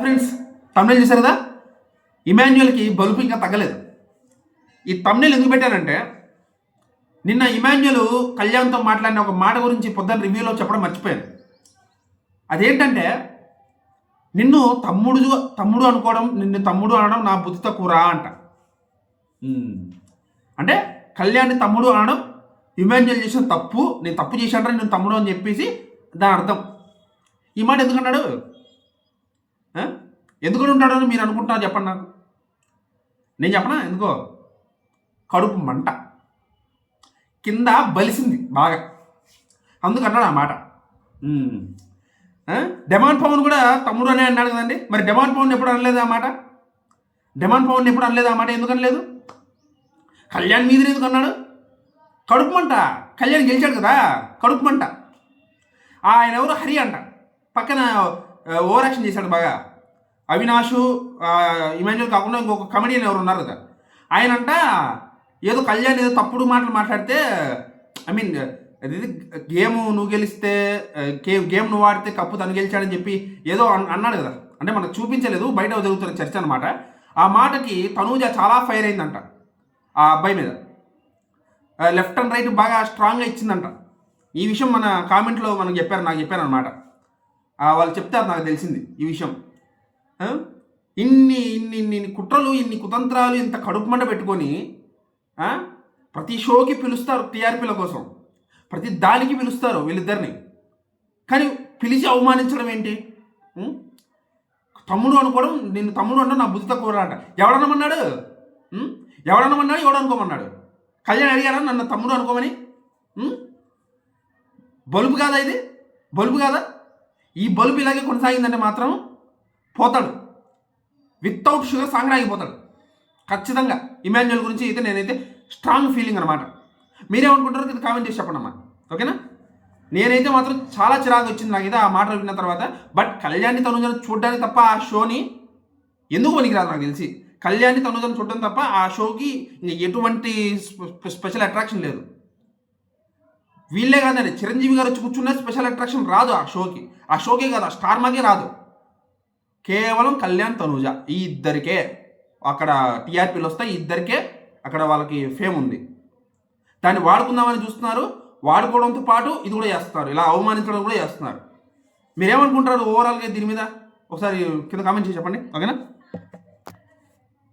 Friends, తమిళ చూసారు కదా, ఇమాన్యుయల్కి బలుపు ఇంకా తగ్గలేదు. ఈ తమిళ ఎందుకు పెట్టానంటే, నిన్న ఇమాన్యుయల్ కళ్యాణ్తో మాట్లాడిన ఒక మాట గురించి పొద్దున్న రివ్యూలో చెప్పడం మర్చిపోయాను. అదేంటంటే, నిన్ను తమ్ముడు అనుకోవడం, నిన్ను తమ్ముడు అనడం నా బుద్ధి తక్కువరా అంట. అంటే కళ్యాణ్ని తమ్ముడు అనడం ఇమాన్యుయల్ చేసిన తప్పు, నేను తప్పు చేశానంటే నేను తమ్ముడు అని చెప్పేసి దాని అర్థం. ఈ మాట ఎందుకన్నాడు, ఎందుకు ఉంటాడని మీరు అనుకుంటున్నారు చెప్పండి నాకు. నేను చెప్పనా ఎందుకో? కడుపు మంట కింద బలిసింది బాగా, అందుకన్నాడు ఆ మాట. డెమాన్ పవన్ కూడా తమ్ముడు అనే అన్నాడు కదండి. మరి డెమాన్ పవన్ ఎప్పుడు అనలేదు ఆ మాట? ఎందుకు అనలేదు? కళ్యాణ్ మీద ఎందుకు అన్నాడు? కడుపు మంట. కళ్యాణ్ గెలిచాడు కదా, కడుపు మంట. ఆయన ఎవరు? హరి అంట. పక్కన ఓవర్ యాక్షన్ చేశాడు బాగా. అవినాష్, ఇమాన్యుయల్ కాకుండా ఇంకొక కమెడియన్ ఎవరు ఉన్నారు కదా, ఆయన అంట ఏదో కళ్యాణ్ ఏదో తప్పుడు మాటలు మాట్లాడితే, ఐ మీన్ అది గేమ్ నువ్వు గెలిస్తే గేమ్ నువ్వు ఆడితే కప్పు తను గెలిచాడని చెప్పి ఏదో అన్నాడు కదా. అంటే మనకు చూపించలేదు, బయట జరుగుతున్న చర్చ అనమాట. ఆ మాటకి తనూజ చాలా ఫైర్ అయిందంట ఆ అబ్బాయి మీద. లెఫ్ట్ అండ్ రైట్ బాగా స్ట్రాంగ్గా ఇచ్చిందంట. ఈ విషయం మన కామెంట్లో నాకు చెప్పారు అనమాట. వాళ్ళు చెప్తారు, నాకు తెలిసింది ఈ విషయం. ఇన్ని ఇన్ని ఇన్ని కుట్రలు, ఇన్ని కుతంత్రాలు, ఇంత కడుపు మంట పెట్టుకొని ప్రతి షోకి పిలుస్తారు టీఆర్పీల కోసం, ప్రతి దానికి పిలుస్తారు వీళ్ళిద్దరిని. కానీ పిలిచి అవమానించడం ఏంటి? తమ్ముడు అనుకోవడం, నిన్ను తమ్ముడు అంటే నా బుద్ధి తక్కువ అంట. ఎవడనమన్నాడు? ఎవడనుకోమన్నాడు? కళ్యాణ్ అడిగారా నన్ను తమ్ముడు అనుకోమని? బలుపు కాదా ఇది? బలుపు కాదా? ఈ బలుపు ఇలాగే కొనసాగిందంటే మాత్రం పోతాడు, వితౌట్ షుగర్ సాంగ్ ఆగిపోతాడు ఖచ్చితంగా. ఇమాన్యుయల్ గురించి అయితే నేనైతే స్ట్రాంగ్ ఫీలింగ్ అనమాట. మీరేమనుకుంటారో ఇది కామెంట్ చేసి చెప్పండి అమ్మా, ఓకేనా? నేనైతే మాత్రం చాలా చిరాకు వచ్చింది నాకు ఇది ఆ మాటలు విన్న తర్వాత. బట్ కళ్యాణ్ని తనుజను చూడడానికి తప్ప ఆ షోని ఎందుకు పనికిరాదు నాకు తెలిసి. కళ్యాణ్ని తనుజను చూడడం తప్ప ఆ షోకి ఎటువంటి స్పెషల్ అట్రాక్షన్ లేదు. వీళ్ళే కాదండి, చిరంజీవి గారు వచ్చి కూర్చున్న స్పెషల్ అట్రాక్షన్ రాదు ఆ షోకే కాదు, ఆ స్టార్ మాకే రాదు. కేవలం కళ్యాణ్ తనుజ ఈ ఇద్దరికే అక్కడ టీఆర్పీలు వస్తాయి, ఈ ఇద్దరికే అక్కడ వాళ్ళకి ఫేమ్ ఉంది. దాన్ని వాడుకుందామని చూస్తున్నారు, వాడుకోవడంతో పాటు ఇది కూడా చేస్తున్నారు, ఇలా అవమానించడం కూడా చేస్తున్నారు. మీరేమనుకుంటారు ఓవరాల్గా దీని మీద? ఒకసారి కింద కామెంట్ చేసి చెప్పండి, ఓకేనా?